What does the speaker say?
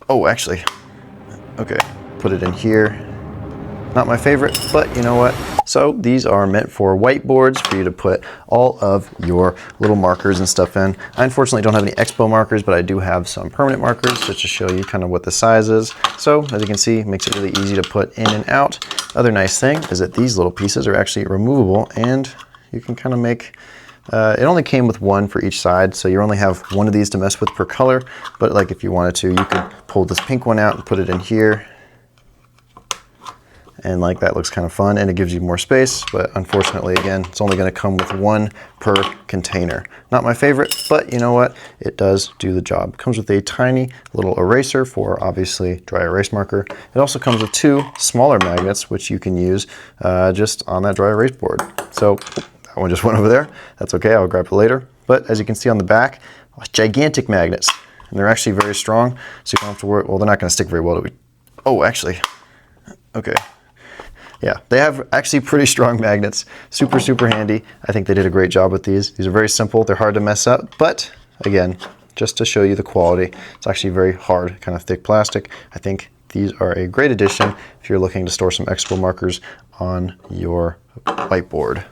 Oh, actually, okay, put it in here. Not my favorite, but you know what? So these are meant for whiteboards for you to put all of your little markers and stuff in. I unfortunately don't have any Expo markers, but I do have some permanent markers just to show you kind of what the size is. So as you can see, it makes it really easy to put in and out. Other nice thing is that these little pieces are actually removable, and you can kind of make, it only came with one for each side, so you only have one of these to mess with per color. But like if you wanted to, you could pull this pink one out and put it in here. And like that looks kind of fun, and it gives you more space, but unfortunately, again, it's only going to come with one per container. Not my favorite, but you know what? It does do the job. It comes with a tiny little eraser for obviously dry erase marker. It also comes with two smaller magnets, which you can use just on that dry erase board. So that one just went over there. That's okay, I'll grab it later. But as you can see on the back, gigantic magnets, and they're actually very strong, so you don't have to worry. Well, they're not going to stick very well to it. Oh, actually, okay. Yeah, they have actually pretty strong magnets. Super, super handy. I think they did a great job with these. These are very simple. They're hard to mess up, but again, just to show you the quality, it's actually very hard, kind of thick plastic. I think these are a great addition if you're looking to store some Expo markers on your whiteboard.